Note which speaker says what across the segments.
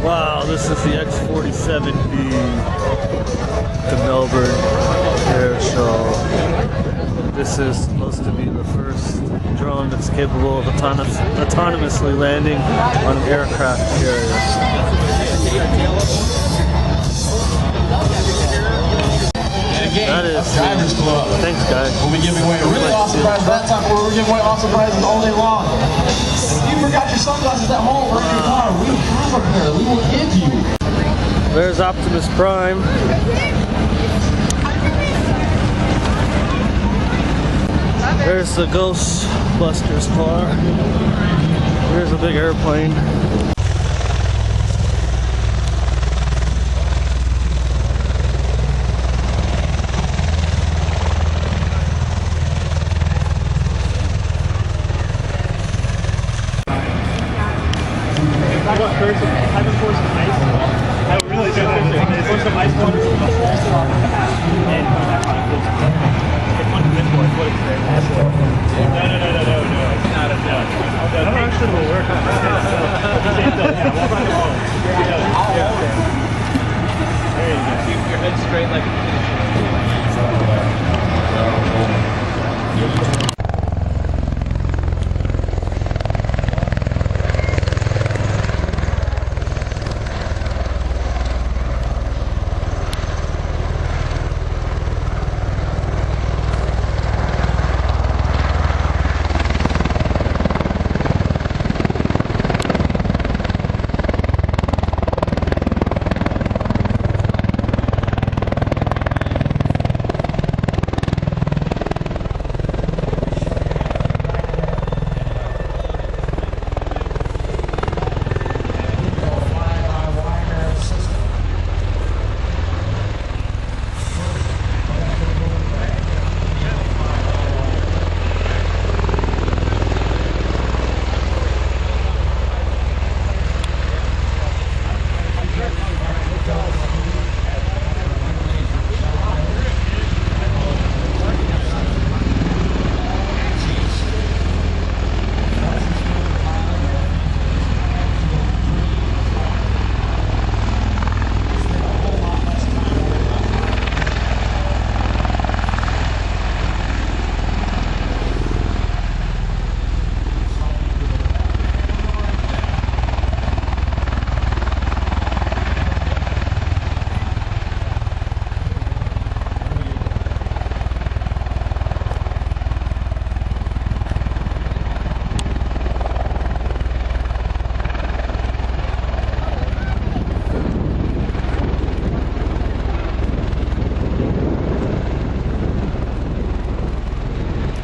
Speaker 1: Wow, this is the X-47B, the Melbourne Air Show. This is supposed to be the first drone that's capable of autonomously landing on an aircraft carrier. That is
Speaker 2: Drivers Club.
Speaker 1: Thanks, guys.
Speaker 2: We'll be giving away a really awesome prize that time, but we're giving away awesome prizes all day long. If you forgot your sunglasses at home or in your car, we have a pair. We will give you.
Speaker 1: There's Optimus Prime. There's the Ghostbusters car. Here's a big airplane.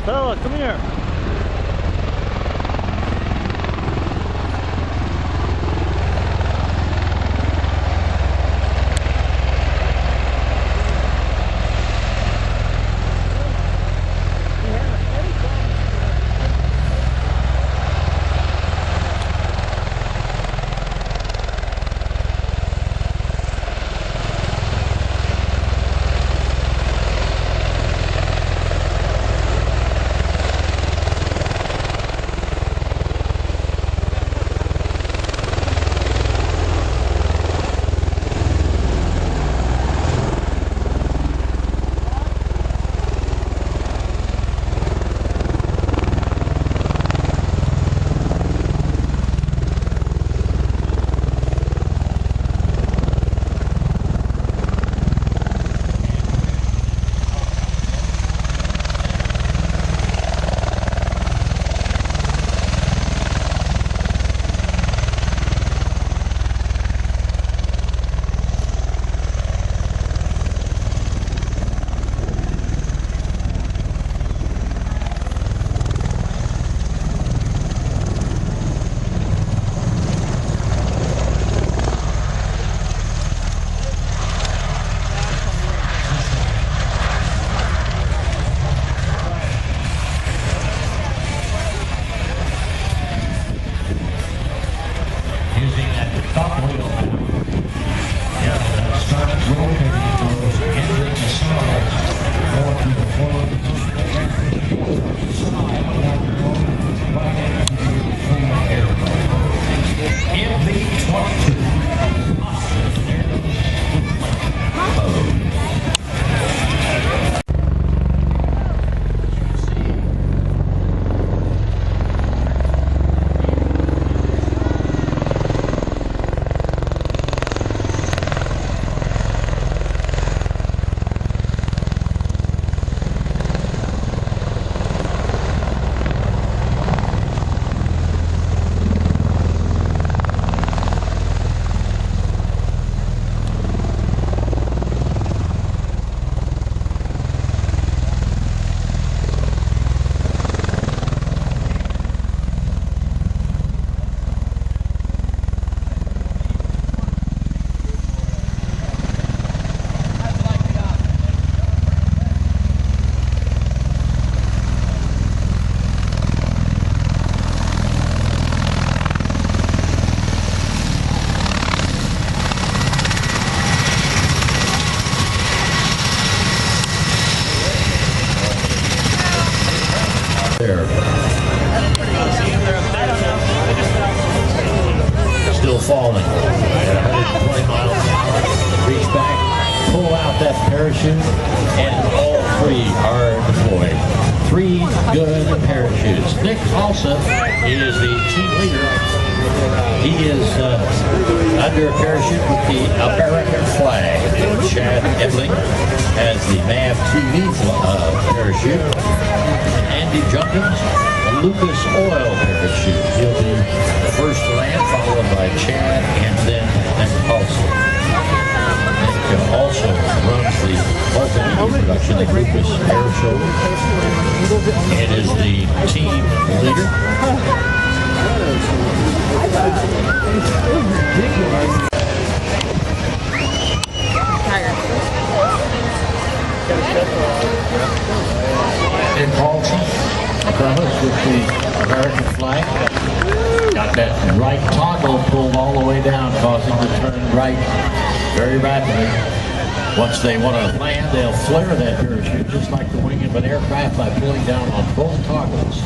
Speaker 1: Bella, come here.
Speaker 3: there. Still falling at 120 miles an hour. Reach back, pull out that parachute, and all three are deployed. 3 good parachutes. Nick Alsa is the team leader. He is under a parachute with the American flag. Chad Ebling has the MAV-TV parachute. Andy Junkins, the Lucas Oil parachute. He'll be the first to land, followed by Chad, and then Nick Alsa. Nick also runs the multimedia production of Lucas Air Show and is the team leader. Nick Paulson from us with the American flag. Got that right toggle pulled all the way down, causing the turn right very rapidly. Once they want to land, they'll flare that parachute just like the wing of an aircraft by pulling down on both toggles.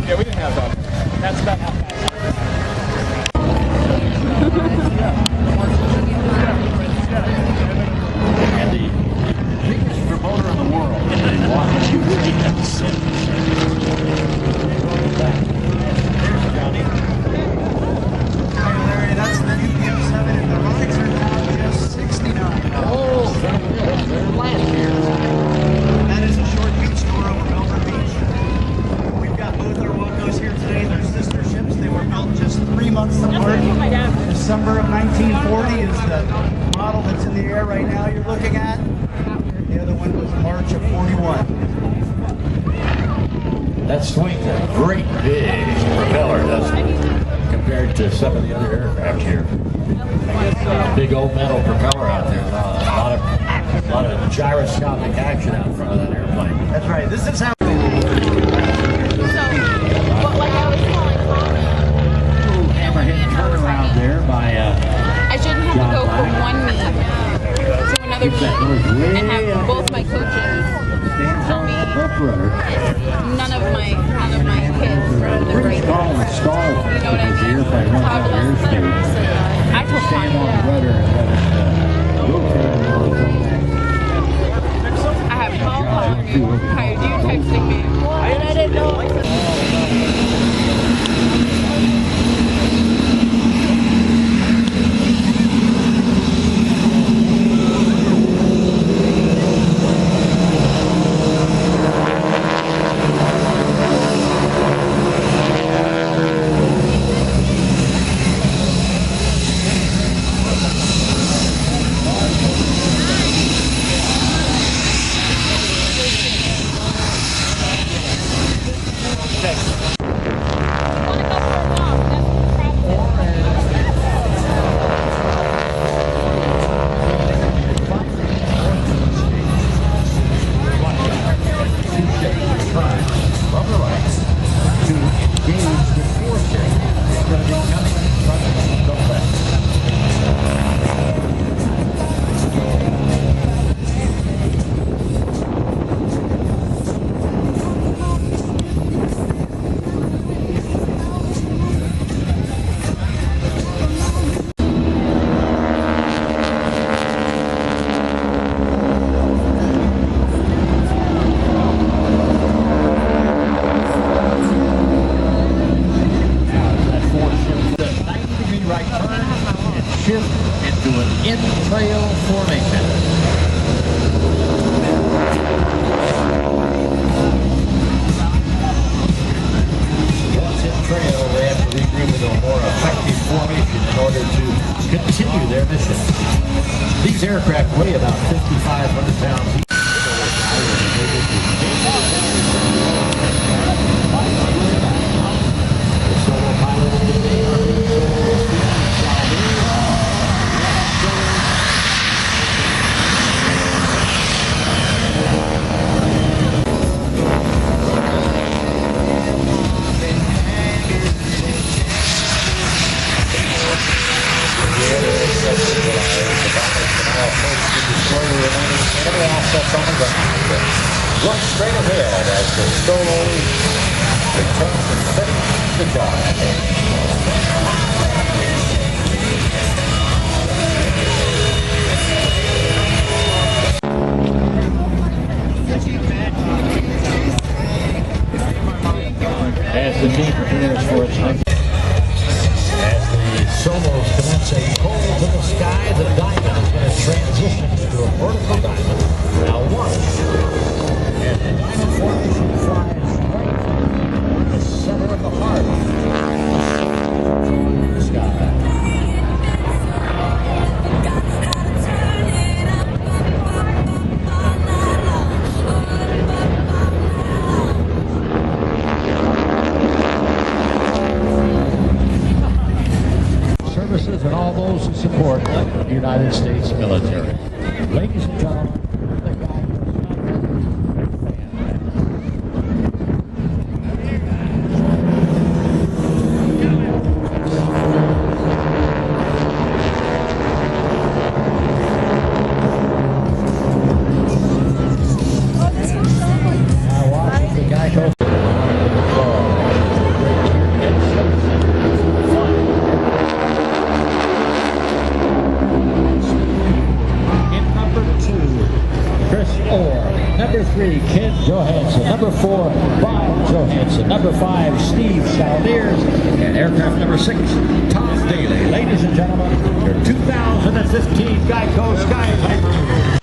Speaker 4: Yeah, we didn't have that. That's about how fast.
Speaker 3: And the biggest promoter in the world, the Washington Redskins. There's Johnny.
Speaker 5: Larry, that's the new PM7 and the rides are now just 69.
Speaker 3: Oh, they're last year.
Speaker 5: That is a short beach tour over Melbourne Beach. We've got both our Wacos here today. They're sister ships. They were built just 3 months apart. December of 1940 is the model that's in the air right now you're looking at. The other one was March of 41.
Speaker 3: That swings a great big propeller, doesn't it? Compared to some of the other aircraft here. Big old metal propeller out there. A lot of gyroscopic action out front of that airplane.
Speaker 5: That's right. This is how.
Speaker 3: Hammerhead turnaround there by
Speaker 6: I shouldn't have to go from one meet to another meet and have both my coaches tell me none of my kids are the right ones. You know what I mean? Toddlers and I told I have Paul calling me. How you texting me? And I didn't know.
Speaker 3: In-trail formation. Once in trail, they have to regroup into a more effective formation in order to continue their mission. These aircraft weigh about 5,500 pounds each. The solo pilot of the day are destroyer any assets on the ground. Look straight ahead as the Stolos return to finish the job. As the team prepares for its next. As the solos commence a pull to the sky, the diamond is going to transition into a vertical diamond. Now watch. And the diamond formation flies right in the center of the heart. The sky. And all those who support the United States military. Ladies and gentlemen, the guy now watch the guy goes. Number 3, Ken Johansson. Number 4, Bob Johansson. Number 5, Steve Chalmers. And aircraft number 6, Tom Daly. Ladies and gentlemen, your 2015 Geico Skypiper.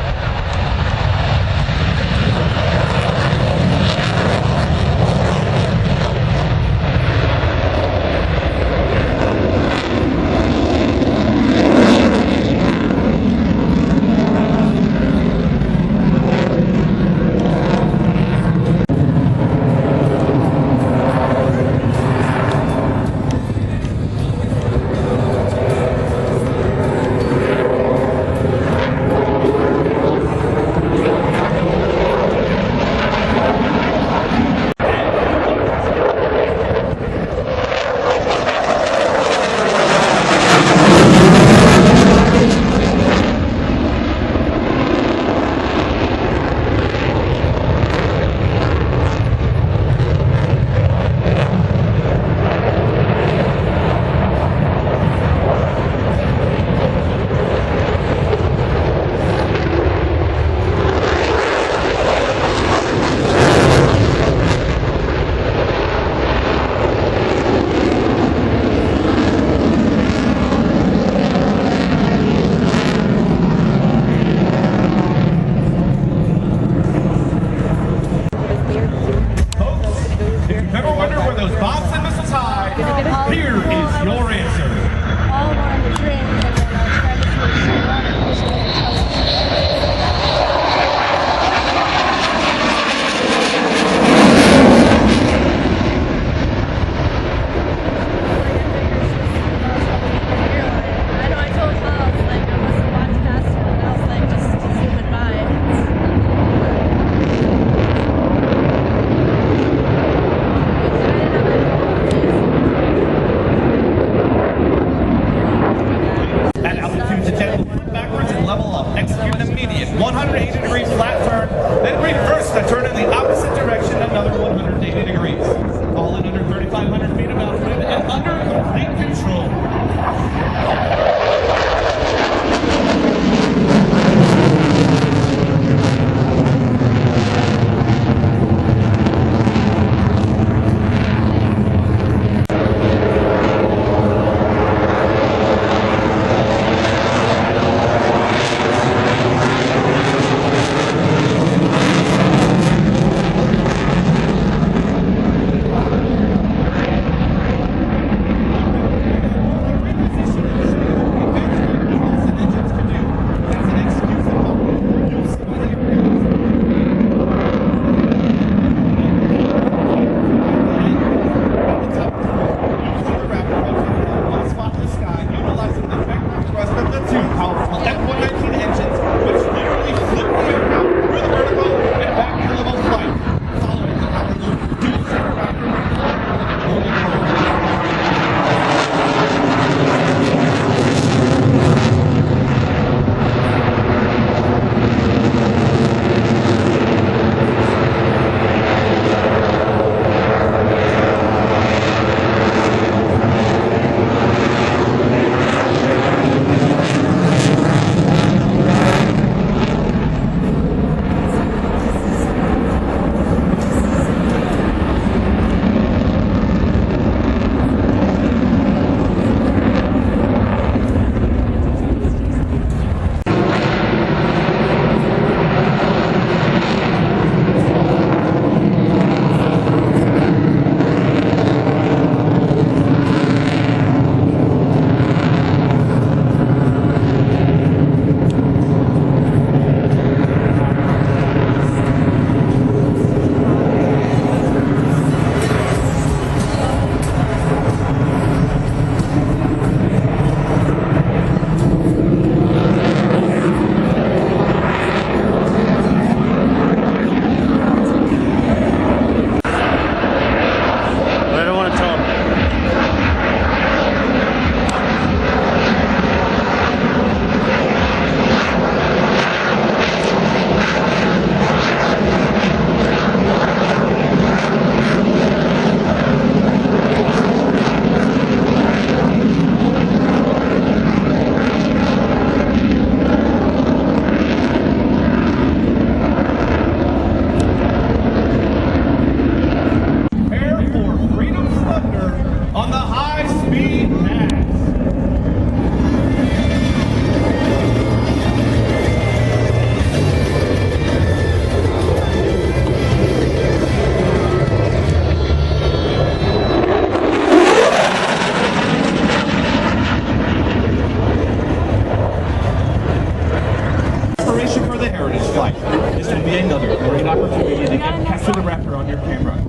Speaker 5: flight. This will be another great opportunity to capture the Raptor on your camera.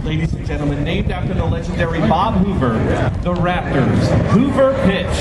Speaker 5: Ladies and gentlemen, named after the legendary Bob Hoover, the Raptors Hoover Pitch.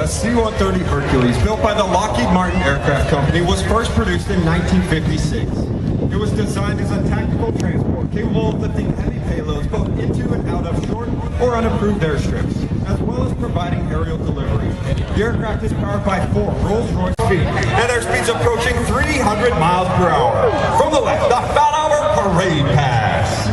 Speaker 7: C-130 Hercules, built by the Lockheed Martin Aircraft Company, was first produced in 1956. It was designed as a tactical transport capable of lifting heavy payloads both into and out of short or unapproved airstrips, as well as providing aerial delivery. The aircraft is powered by 4 Rolls-Royce feet, and their speeds approaching 300 miles per hour. From the left, the Fat Hour Parade Pass.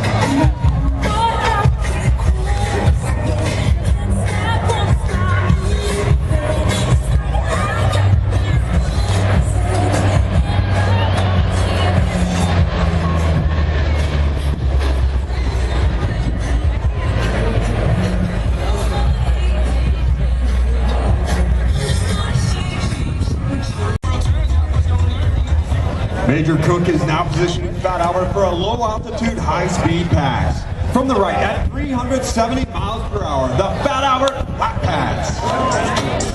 Speaker 7: Major Cook is now positioned in Fat Hour for a low-altitude, high-speed pass. From the right, at 370 miles per hour, the Fat Hour Flat Pass.